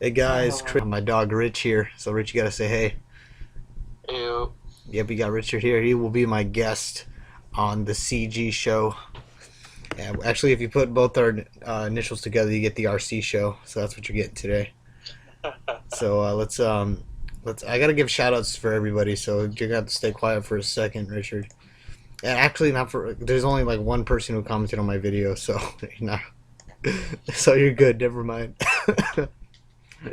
Hey guys, my dog Rich here. So Rich, you gotta say hey. Ew. Yep, we got Richard here. He will be my guest on the CG show. And actually, if you put both our initials together, you get the RC show. So that's what you're getting today. So let's. I gotta give shout outs for everybody. So you're gonna have to stay quiet for a second, Richard. And actually, not for. There's only like one person who commented on my video, so you're not. So you're good. Never mind.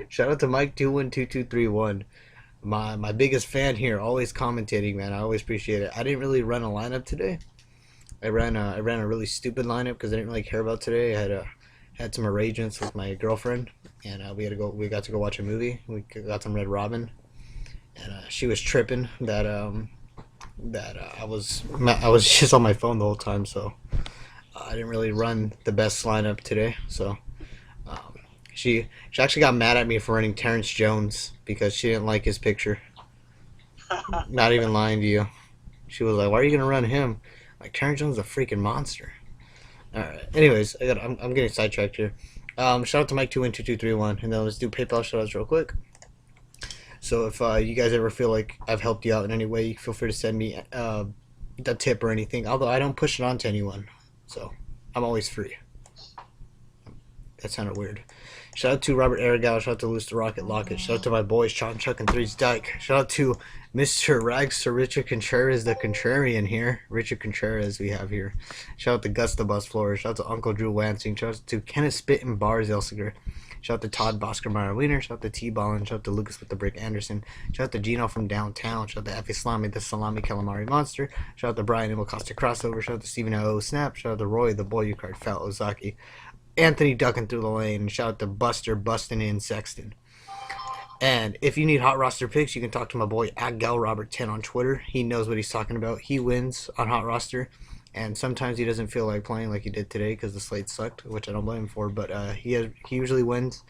Shout out to Mike212231. My biggest fan here, always commentating, man. I always appreciate it. I didn't really run a lineup today. I ran a really stupid lineup because I didn't really care about today. Had some arrangements with my girlfriend, and we got to go watch a movie. We got some Red Robin, and she was tripping that I was just on my phone the whole time, so I didn't really run the best lineup today. So um, she actually got mad at me for running Terrence Jones because she didn't like his picture. Not even lying to you. She was like, "Why are you gonna run him? Like Terrence Jones is a freaking monster." All right. Anyways, I'm getting sidetracked here. Shout out to Mike212231, and then let's do PayPal shoutouts real quick. So if you guys ever feel like I've helped you out in any way, you feel free to send me a tip or anything. Although I don't push it on to anyone, so I'm always free. That sounded weird. Shout out to Robert Aragao. Shout out to Luce the Rocket Locket. Shout out to my boys, Sean Chuck and Threes Dyke. Shout out to Mr. Rags to Richard Contreras, the contrarian here. Richard Contreras, we have here. Shout out to Gus the Bus Floor. Shout out to Uncle Drew Lansing. Shout out to Kenneth Spit and Bars Elsiger. Shout out to Todd Boskermeyer Wiener. Shout out to T Ballin. Shout out to Lucas with the Brick Anderson. Shout out to Gino from downtown. Shout out to F. Islami, the Salami Calamari Monster. Shout out to Brian Emil Costa Crossover. Shout out to Stephen O. Snap. Shout out to Roy, the boy you card fell Ozaki. Anthony ducking through the lane. Shout out to Buster busting in Sexton. And if you need hot roster picks, you can talk to my boy at GalRobert10 on Twitter. He knows what he's talking about. He wins on hot roster, and sometimes he doesn't feel like playing like he did today because the slate sucked, which I don't blame him for. But he usually wins,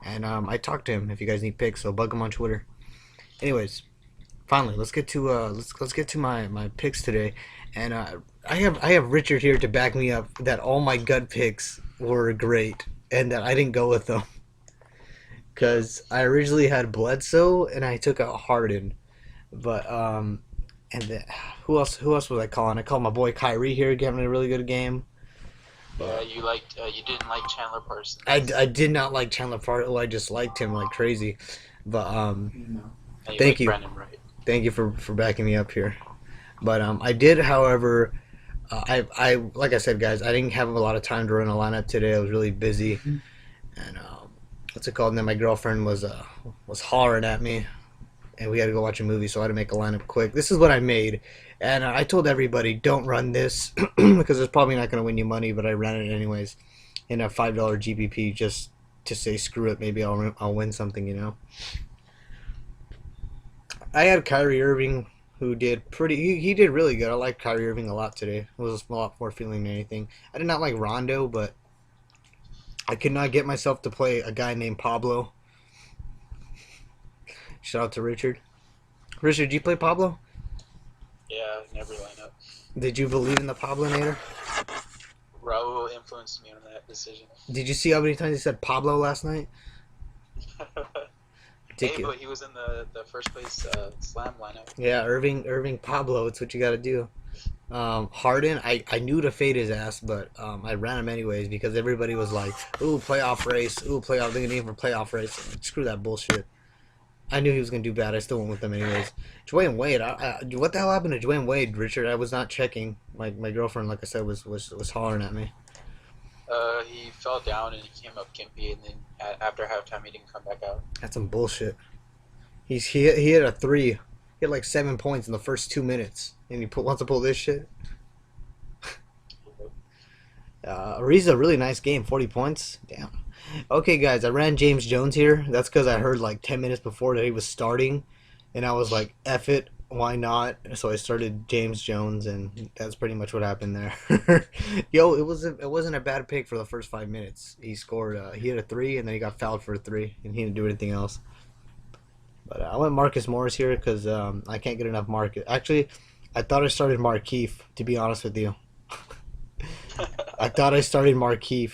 and I talked to him if you guys need picks. So bug him on Twitter. Anyways, finally, let's get to my picks today, and I have Richard here to back me up that all my gut picks were great and that I didn't go with them because I originally had Bledsoe and I took out Harden, but and then, who else was I calling? I called my boy Kyrie here having a really good game. Yeah, But you didn't like Chandler Parsons. I did not like Chandler Partle. I just liked him like crazy. But And you thank like you, Brandon Wright. thank you for backing me up here. But I did, however, I like I said, guys, I didn't have a lot of time to run a lineup today. I was really busy, and what's it called? And then my girlfriend was hollering at me, and we had to go watch a movie, so I had to make a lineup quick. This is what I made, and I told everybody don't run this because it's probably not going to win you money, but I ran it anyways in a $5 GPP just to say screw it. Maybe I'll win something, you know. I had Kyrie Irving, who did pretty. He did really good. I like Kyrie Irving a lot today. It was a lot more feeling than anything. I did not like Rondo, but I could not get myself to play a guy named Pablo. Shout out to Richard. Richard, did you play Pablo? Yeah, never lineup. Did you believe in the Pablo Nader? Raul influenced me on that decision. Did you see how many times he said Pablo last night? Hey, Ridiculous. but he was in the first place slam lineup. Yeah, Irving Pablo. It's what you got to do. Harden, I knew to fade his ass, but I ran him anyways because everybody was like, "Ooh, playoff race! Ooh, playoff! They're gonna need him for playoff race." Screw that bullshit. I knew he was gonna do bad. I still went with him anyways. Dwayne Wade, what the hell happened to Dwayne Wade, Richard? I was not checking. My girlfriend, like I said, was hollering at me. He fell down and he came up gimpy, and then after halftime he didn't come back out. That's some bullshit. He hit a three. He had like 7 points in the first 2 minutes, and wants to pull this shit. Ariza, really nice game, 40 points. Damn. Okay, guys, I ran James Jones here. That's because I heard like 10 minutes before that he was starting, and I was like, F it, why not? So I started James Jones, and that's pretty much what happened there. Yo, it wasn't a bad pick for the first 5 minutes. He scored, he hit a three, and then he got fouled for a three, and he didn't do anything else. But I went Marcus Morris here because I can't get enough Marcus. Actually, I thought I started Markeith, to be honest with you. I thought I started Markeith.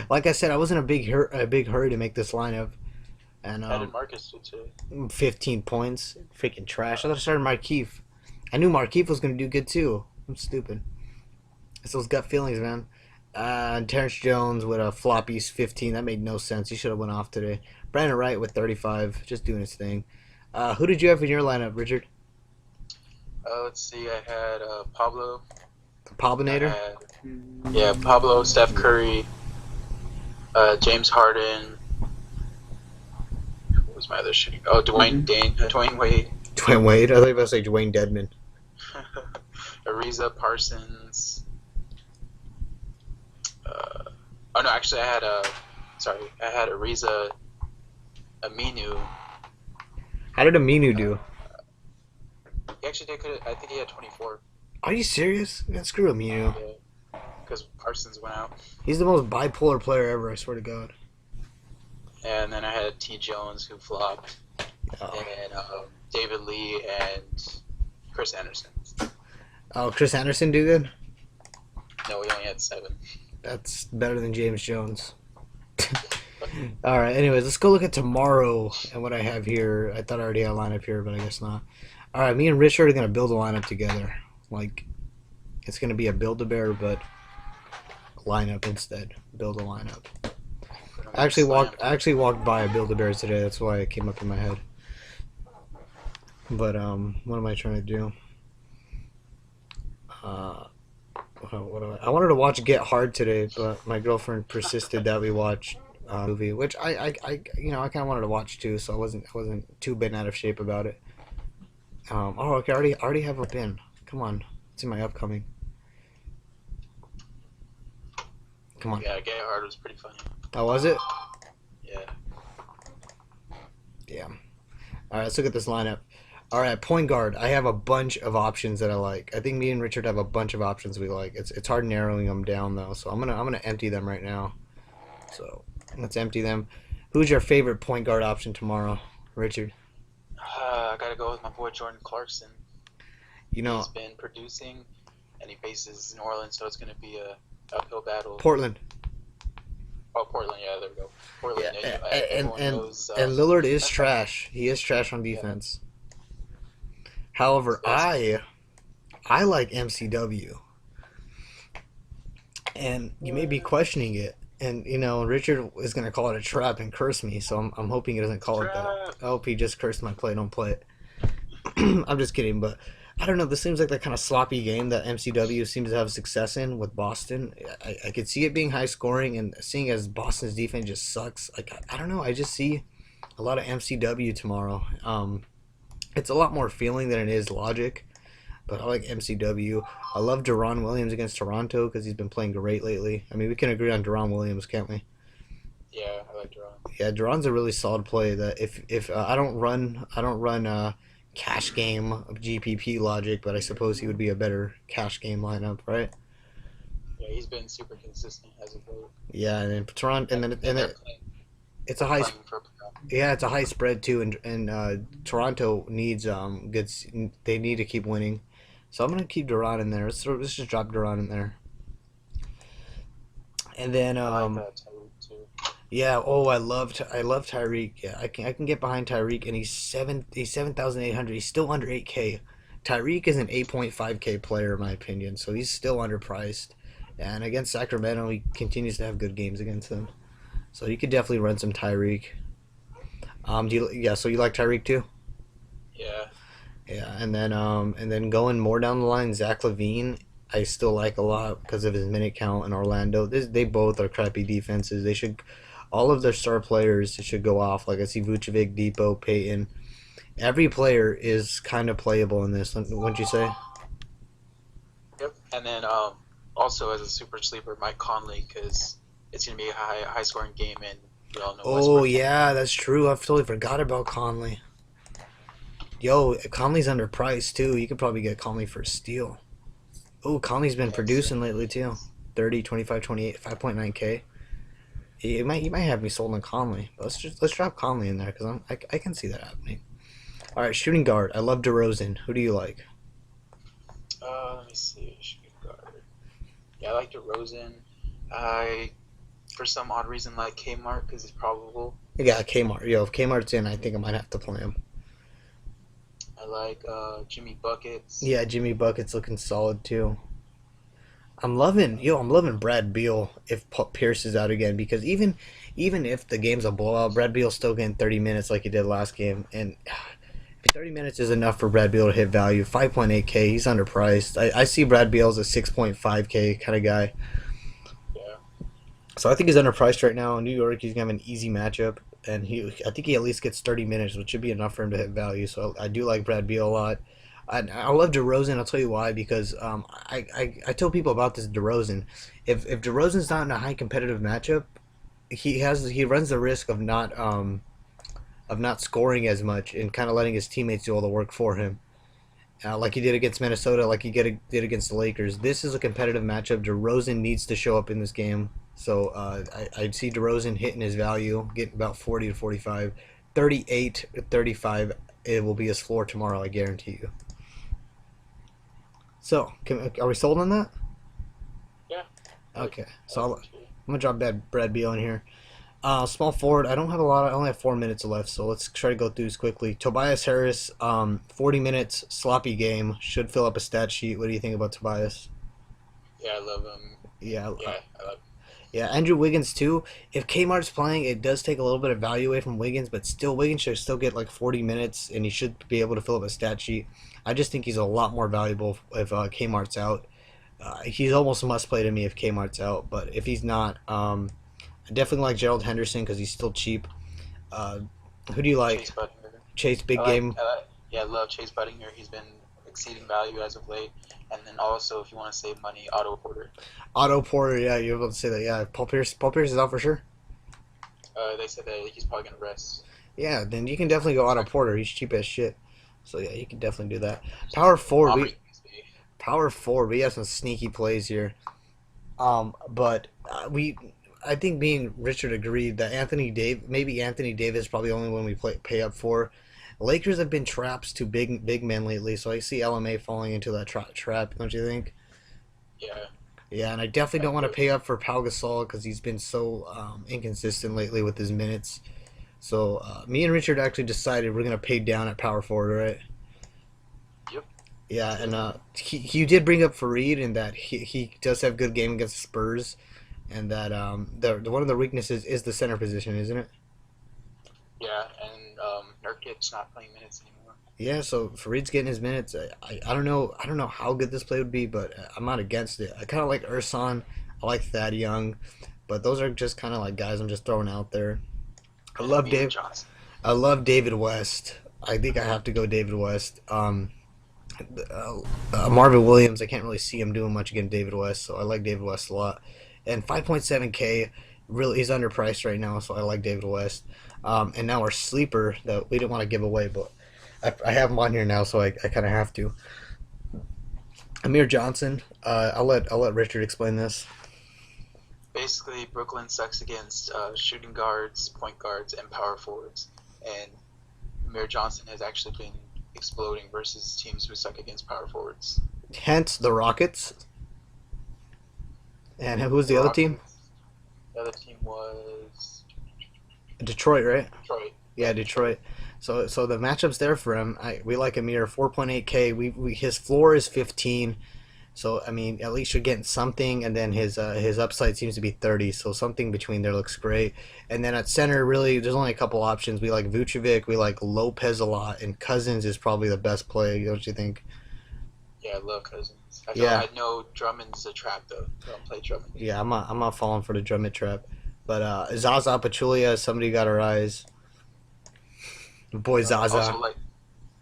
Like I said, I wasn't a big hurry to make this lineup. And How did Marcus do today? 15 points. Freaking trash. I thought I started Markeith. I knew Markeith was going to do good too. I'm stupid. It's those gut feelings, man. Terrence Jones with a floppy 15. That made no sense. He should have went off today. Brandon Wright with 35, just doing his thing. Who did you have in your lineup, Richard? Let's see. I had Pablo. The I Pobbinator? had Pablo, Steph Curry, James Harden. Who was my other shooting? Oh, Dwayne Wade, Dwayne Wade? I thought you were about to say Dwayne Dedman. Ariza Parsons. Oh no, actually I had Ariza Aminu. How did Aminu do? He actually did good. I think he had 24. Are you serious? Man, screw Aminu. Because Parsons went out. He's the most bipolar player ever, I swear to God. And then I had T. Jones who flopped. Oh, And David Lee and Chris Anderson. Chris Anderson do good? No, we only had 7. That's better than James Jones. All right. Anyways, let's go look at tomorrow and what I have here. I thought I already had a lineup here, but I guess not. All right. Me and Richard are gonna build a lineup together. Like, it's gonna be a Build-A-Bear, but lineup instead. Build a lineup. I actually walked by a Build-A-Bear today. That's why it came up in my head. But what am I trying to do? I wanted to watch Get Hard today, but my girlfriend persisted that we watch a movie, which I kind of wanted to watch too, so I wasn't too bent out of shape about it. Okay, I already have a pin. Come on, it's in my upcoming. Come on. Yeah, Get Hard was pretty funny. Oh, was it? Yeah. Damn. All right, let's look at this lineup. All right, point guard. I have a bunch of options that I like. I think me and Richard have a bunch of options we like. It's hard narrowing them down though, so I'm gonna empty them right now. So let's empty them. Who's your favorite point guard option tomorrow, Richard? I gotta go with my boy Jordan Clarkson. You know, He's been producing, and he faces New Orleans, so it's gonna be a uphill battle. Portland. Oh, Portland. Yeah, there we go. Portland. Yeah, Everyone knows, and Lillard is trash. He is trash on defense. However, I like MCW, and you may be questioning it, and Richard is gonna call it a trap and curse me, so I'm hoping he doesn't call it that. I hope he just cursed my play, don't play it. I'm just kidding, but I don't know. This seems like that kind of sloppy game that MCW seems to have success in with Boston. I could see it being high scoring, and seeing as Boston's defense just sucks. Like I don't know. I just see a lot of MCW tomorrow. It's a lot more feeling than it is logic, but I like MCW. I love Deron Williams against Toronto because he's been playing great lately. I mean, we can agree on Deron Williams, can't we? Yeah, I like Deron. Yeah, Deron's a really solid play. That if I don't run cash game of GPP logic, but I suppose he would be a better cash game lineup, right? Yeah, he's been super consistent as of late. Yeah, and then Toronto, and then it's a high. Playing for Yeah, it's a high spread too, and Toronto needs good. They need to keep winning, so I'm gonna keep Duran in there. Let's just drop Duran in there, and then I like that Tyreek too. yeah. Oh, I love Tyreek. Yeah, I can get behind Tyreek, and he's 7,800. He's still under 8K. Tyreek is an 8.5K player in my opinion, so he's still underpriced. And against Sacramento, he continues to have good games against them, so you could definitely run some Tyreek. So you like Tyreek too? Yeah. Yeah, and then going more down the line, Zach LaVine, I still like a lot because of his minute count in Orlando. They both are crappy defenses. All of their star players should go off. Like I see Vucevic, Depot, Peyton. Every player is kind of playable in this. Wouldn't you say? Yep. And then also as a super sleeper, Mike Conley, because it's gonna be a high scoring game, and we all know. Oh Westbrook. yeah, that's true. I totally forgot about Conley. Yo, Conley's underpriced too. You could probably get Conley for a steal. Oh, Conley's been producing lately too. 30, 25, 28, 5.9K. You might have me sold on Conley. But let's drop Conley in there because I can see that happening. All right, shooting guard. I love DeRozan. Who do you like? Let me see. Shooting guard. Yeah, I like DeRozan. I, for some odd reason, like Kmart because he's probable. Yeah, Kmart. Yo, if Kmart's in, I think I might have to play him. I like Jimmy Buckets. Yeah, Jimmy Bucket's looking solid too. I'm loving Brad Beal if Pierce is out again because even if the game's a blowout, Brad Beal's still getting 30 minutes like he did last game, and 30 minutes is enough for Brad Beal to hit value. 5.8K, he's underpriced. I see Brad Beal as a 6.5K kind of guy, Yeah. so I think he's underpriced right now. In New York, he's gonna have an easy matchup, and I think he at least gets 30 minutes, which should be enough for him to hit value. So I do like Brad Beal a lot. I love DeRozan. I'll tell you why because I tell people about this DeRozan. If DeRozan's not in a high competitive matchup, he runs the risk of not scoring as much and kind of letting his teammates do all the work for him. Like he did against Minnesota, like did against the Lakers. This is a competitive matchup. DeRozan needs to show up in this game. So I'd see DeRozan hitting his value, getting about 40 to 45. 38, 35, it will be his floor tomorrow, I guarantee you. So, are we sold on that? Yeah. Okay. I So like I'm him too. gonna drop Brad Beal in here. Small forward. I don't have a lot. I only have 4 minutes left, so let's try to go through this quickly. Tobias Harris, 40 minutes, sloppy game. Should fill up a stat sheet. What do you think about Tobias? Yeah, I love him. Yeah, Yeah, I love. yeah. Andrew Wiggins too. If Kmart's playing, it does take a little bit of value away from Wiggins, but still, Wiggins should still get like 40 minutes, and he should be able to fill up a stat sheet. I just think he's a lot more valuable if Kmart's out. He's almost a must play to me if Kmart's out, but if he's not, I definitely like Gerald Henderson because he's still cheap. Uh, who do you Chase like? Buttinger. Chase, big game. Yeah, I love Chase Buttinger. He's been exceeding value as of late. And then also, if you want to save money, Otto Porter. Otto Porter, yeah, you're able to say that. Yeah, Paul Pierce is out for sure. They said that he's probably gonna rest. Yeah, then you can definitely go Otto Porter. He's cheap as shit. So yeah, you can definitely do that. Power forward, we Aubrey Kingsby. power forward. We have some sneaky plays here. But I think me and Richard agreed that maybe Anthony Davis, probably the only one we pay up for. Lakers have been traps to big men lately, so I see LMA falling into that trap. Don't you think? Yeah, Yeah, and I definitely I don't want to agree. pay up for Pau Gasol because he's been so inconsistent lately with his minutes. So me and Richard actually decided we're gonna pay down at power forward, right? Yep. Yeah, and he did bring up Fareed in that he does have good game against the Spurs, and that the one of the weaknesses is the center position, isn't it? Yeah, and Nurkic's not playing minutes anymore. Yeah, so Fareed's getting his minutes. I don't know how good this play would be, but I'm not against it. I kind of like Urson. I like Thad Young, but those are just kind of like guys I'm just throwing out there. I And love Amir Dave. Johnson. I love David West. I think I have to go David West. Marvin Williams, I can't really see him doing much against David West, so I like David West a lot. And 5.7K, really, he's underpriced right now, so I like David West. And now our sleeper that we didn't want to give away, but I have him on here now, so I kind of have to. Amir Johnson. I'll let Richard explain this. Basically, Brooklyn sucks against shooting guards, point guards, and power forwards. And Amir Johnson has actually been exploding versus teams who suck against power forwards. Hence the Rockets. And who's The the other team? Rockets. The other team was Detroit, right? Detroit. Yeah, Yep, Detroit. Detroit. So the matchups there for him. We like Amir 4.8K. We his floor is 15. So I mean, at least you're getting something, and then his upside seems to be 30. So something between there looks great. And then at center, really, there's only a couple options. We like Vucevic, we like Lopez a lot, and Cousins is probably the best play. Don't you think? Yeah, I love Cousins. Yeah, I know Drummond's a trap though. Don't play Drummond. yeah. I'm not falling for the Drummond trap. But Zaza Pachulia is somebody who got our eyes. Boy Also Zaza. like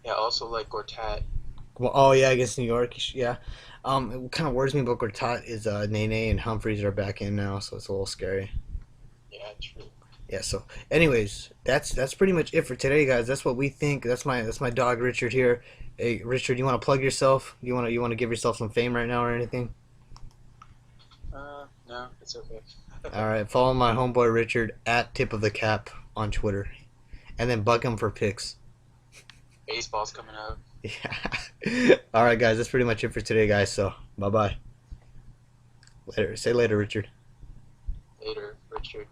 also like Gortat. Well, oh yeah, against New York. Yeah. What kind of worries me about Gortat is Nene and Humphreys are back in now, so it's a little scary. Yeah, true. Yeah. So, anyways, that's pretty much it for today, guys. That's what we think. That's my dog Richard here. Hey, Richard, you want to plug yourself? You want to give yourself some fame right now or anything? No, it's okay. All right. Follow my homeboy Richard at Tip of the Cap on Twitter, and then bug him for pics. Baseball's coming up. Yeah. All right, guys. That's pretty much it for today, guys. So, bye bye. Later. Say later, Richard. Later, Richard.